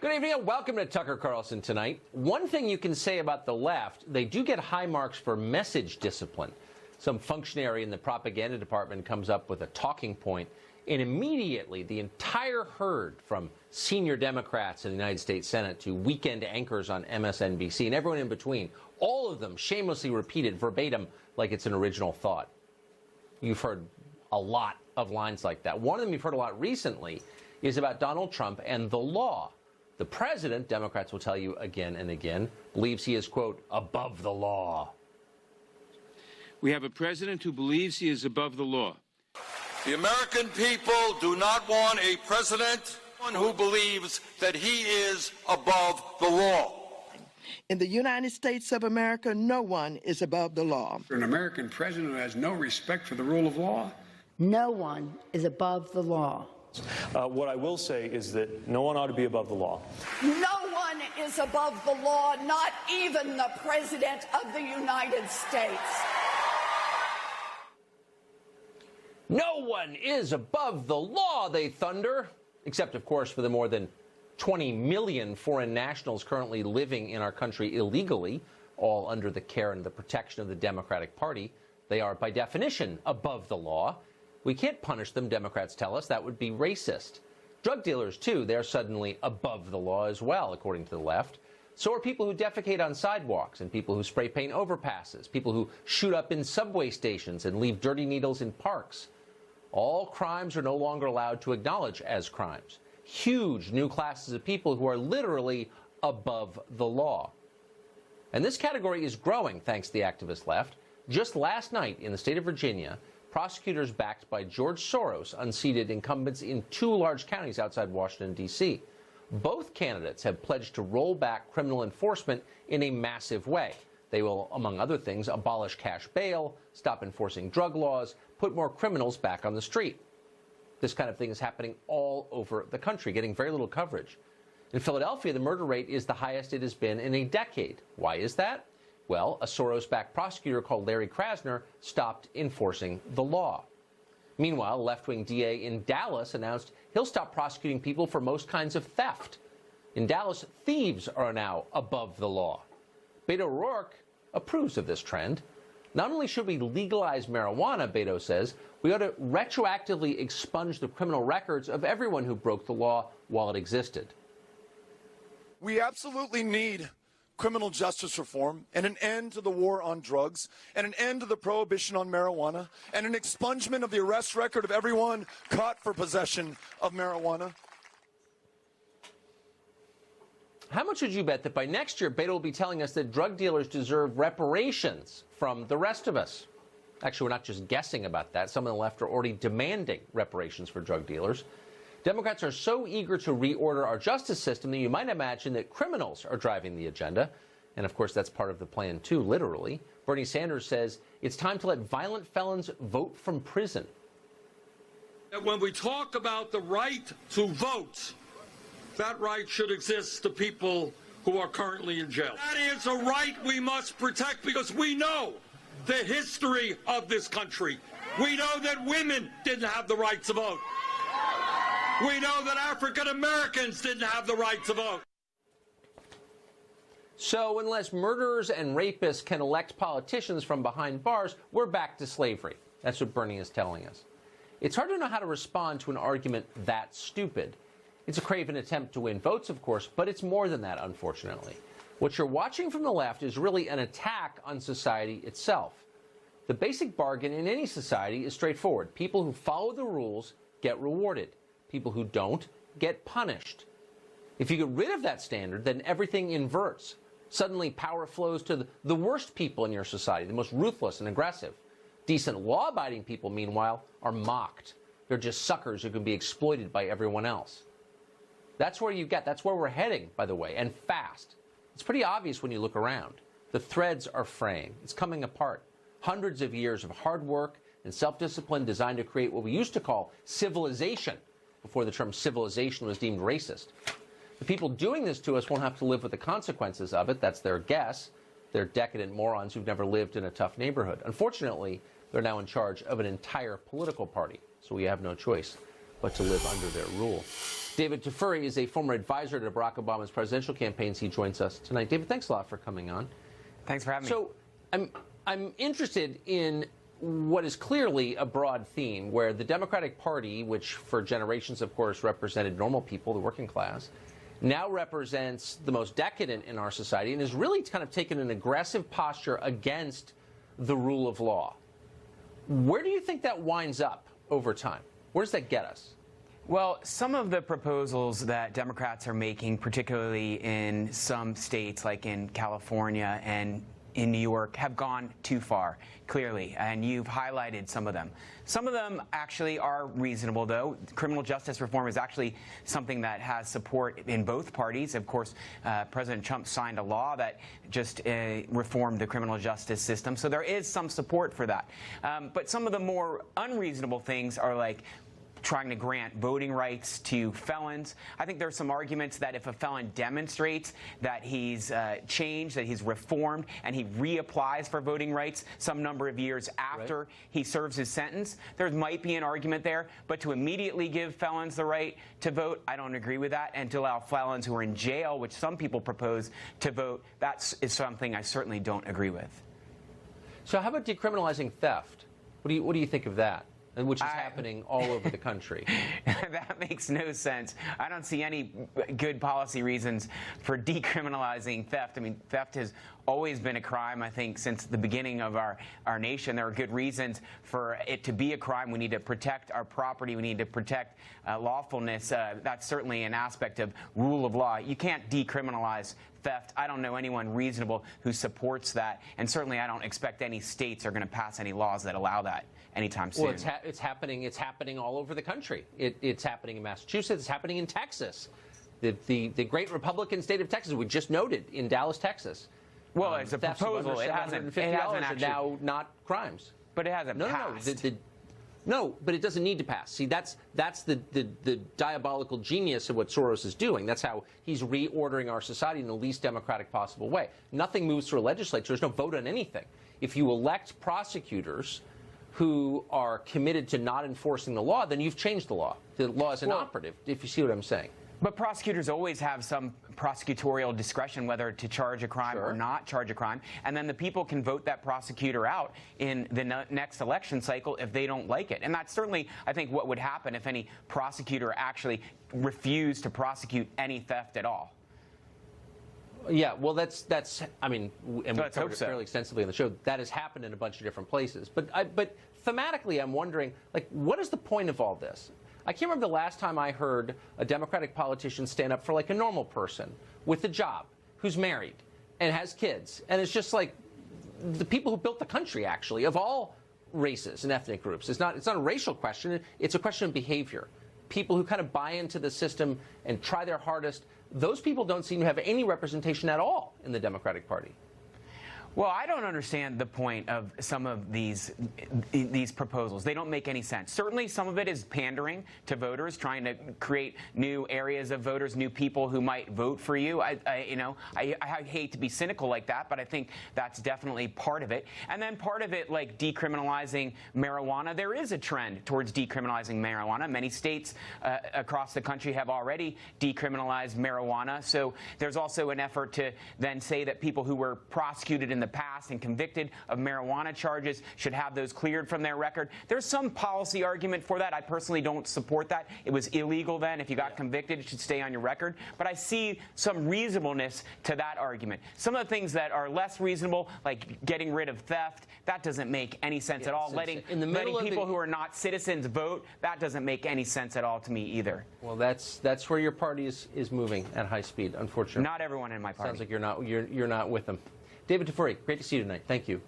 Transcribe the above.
Good evening and welcome to Tucker Carlson Tonight. One thing you can say about the left, they do get high marks for message discipline. Some functionary in the propaganda department comes up with a talking point, and immediately the entire herd, from senior Democrats in the United States Senate to weekend anchors on MSNBC and everyone in between, all of them shamelessly repeated verbatim like it's an original thought. You've heard a lot of lines like that. One of them you've heard a lot recently is about Donald Trump and the law. The president, Democrats will tell you again and again, believes he is, quote, above the law. We have a president who believes he is above the law. The American people do not want a president who believes that he is above the law. In the United States of America, no one is above the law. An American president who has no respect for the rule of law? No one is above the law. What I will say is that no one ought to be above the law. No one is above the law, not even the President of the United States. No one is above the law, they thunder. Except, of course, for the more than 20 million foreign nationals currently living in our country illegally, all under the care and the protection of the Democratic Party. They are, by definition, above the law. We can't punish them, Democrats tell us. That would be racist. Drug dealers, too, they're suddenly above the law as well, according to the left. So are people who defecate on sidewalks and people who spray paint overpasses, people who shoot up in subway stations and leave dirty needles in parks. All crimes are no longer allowed to acknowledge as crimes. Huge new classes of people who are literally above the law. And this category is growing, thanks to the activist left. Just last night in the state of Virginia, prosecutors backed by George Soros unseated incumbents in 2 large counties outside Washington, D.C. Both candidates have pledged to roll back criminal enforcement in a massive way. They will, among other things, abolish cash bail, stop enforcing drug laws, put more criminals back on the street. This kind of thing is happening all over the country, getting very little coverage. In Philadelphia, the murder rate is the highest it has been in a decade. Why is that? Well, a Soros-backed prosecutor called Larry Krasner stopped enforcing the law. Meanwhile, a left-wing DA in Dallas announced he'll stop prosecuting people for most kinds of theft. In Dallas, thieves are now above the law. Beto O'Rourke approves of this trend. Not only should we legalize marijuana, Beto says, we ought to retroactively expunge the criminal records of everyone who broke the law while it existed. We absolutely need criminal justice reform and an end to the war on drugs and an end to the prohibition on marijuana and an expungement of the arrest record of everyone caught for possession of marijuana. How much would you bet that by next year, Beto will be telling us that drug dealers deserve reparations from the rest of us? Actually, we're not just guessing about that. Some of the left are already demanding reparations for drug dealers. Democrats are so eager to reorder our justice system that you might imagine that criminals are driving the agenda. And, of course, that's part of the plan, too, literally. Bernie Sanders says it's time to let violent felons vote from prison. When we talk about the right to vote, that right should exist to people who are currently in jail. That is a right we must protect because we know the history of this country. We know that women didn't have the right to vote. We know that African Americans didn't have the right to vote. So unless murderers and rapists can elect politicians from behind bars, we're back to slavery. That's what Bernie is telling us. It's hard to know how to respond to an argument that stupid. It's a craven attempt to win votes, of course, but it's more than that, unfortunately. What you're watching from the left is really an attack on society itself. The basic bargain in any society is straightforward. People who follow the rules get rewarded. People who don't get punished. If you get rid of that standard, then everything inverts. Suddenly, power flows to the worst people in your society, the most ruthless and aggressive. Decent, law-abiding people, meanwhile, are mocked. They're just suckers who can be exploited by everyone else. That's where we're heading, by the way, and fast. It's pretty obvious when you look around. The threads are fraying. It's coming apart. Hundreds of years of hard work and self-discipline designed to create what we used to call civilization, before the term civilization was deemed racist. The people doing this to us won't have to live with the consequences of it. That's their guess. They're decadent morons who've never lived in a tough neighborhood. Unfortunately, they're now in charge of an entire political party, so we have no choice but to live under their rule. David Tafuri is a former advisor to Barack Obama's presidential campaigns. He joins us tonight. David, thanks a lot for coming on. Thanks for having me. So I'm interested in what is clearly a broad theme where the Democratic Party, which for generations, of course, represented normal people, the working class, now represents the most decadent in our society and has really kind of taken an aggressive posture against the rule of law. Where do you think that winds up over time? Where does that get us? Well, some of the proposals that Democrats are making, particularly in some states like in California and in New York, have gone too far, clearly, and you've highlighted some of them. Some of them actually are reasonable, though. Criminal justice reform is actually something that has support in both parties. Of course, President Trump signed a law that just reformed the criminal justice system, so there is some support for that. But some of the more unreasonable things are like trying to grant voting rights to felons. I think there's some arguments that if a felon demonstrates that he's changed, that he's reformed, and he reapplies for voting rights some number of years after he serves his sentence, there might be an argument there. But to immediately give felons the right to vote, I don't agree with that. And to allow felons who are in jail, which some people propose, to vote, that is something I certainly don't agree with. So how about decriminalizing theft? What do you think of that? And which is happening all over the country. That makes no sense. I don't see any good policy reasons for decriminalizing theft. I mean, theft has always been a crime, I think, since the beginning of our nation. There are good reasons for it to be a crime. We need to protect our property. We need to protect lawfulness. That's certainly an aspect of rule of law. You can't decriminalize theft. I don't know anyone reasonable who supports that, and certainly I don't expect any states are going to pass any laws that allow that anytime soon. Well, it's happening all over the country. It's happening in Massachusetts. It's happening in Texas. The great Republican state of Texas, we just noted, in Dallas, Texas. Well, it's a proposal. It hasn't actually, now not crimes. But it hasn't passed. No, but it doesn't need to pass. See, that's the diabolical genius of what Soros is doing. That's how he's reordering our society in the least democratic possible way. Nothing moves through a legislature. There's no vote on anything. If you elect prosecutors who are committed to not enforcing the law, then you've changed the law. The law is inoperative, if you see what I'm saying. But prosecutors always have some prosecutorial discretion whether to charge a crime or not charge a crime. And then the people can vote that prosecutor out in the next election cycle if they don't like it. And that's certainly, I think, what would happen if any prosecutor actually refused to prosecute any theft at all. Yeah, well, that's. I mean, and we covered it so. fairly extensively on the show. That has happened in a bunch of different places. But thematically, I'm wondering, like, what is the point of all this? I can't remember the last time I heard a Democratic politician stand up for like a normal person with a job who's married and has kids, and it's just like the people who built the country, actually, of all races and ethnic groups. It's not a racial question. It's a question of behavior. People who kind of buy into the system and try their hardest. Those people don't seem to have any representation at all in the Democratic Party. Well, I don't understand the point of some of these proposals. They don't make any sense. Certainly, some of it is pandering to voters, trying to create new areas of voters, new people who might vote for you. I hate to be cynical like that, but I think that's definitely part of it. And then part of it, like decriminalizing marijuana, there is a trend towards decriminalizing marijuana. Many states across the country have already decriminalized marijuana. So there's also an effort to then say that people who were prosecuted in the past and convicted of marijuana charges should have those cleared from their record. There's some policy argument for that. I personally don't support that. It was illegal then. If you got convicted, it should stay on your record. But I see some reasonableness to that argument. Some of the things that are less reasonable, like getting rid of theft, that doesn't make any sense at all. Letting people who are not citizens vote, that doesn't make any sense at all to me either. Well, that's where your party is moving at high speed, unfortunately. Not everyone in my party. Sounds like you're not with them. David Tafuri, great to see you tonight. Thank you.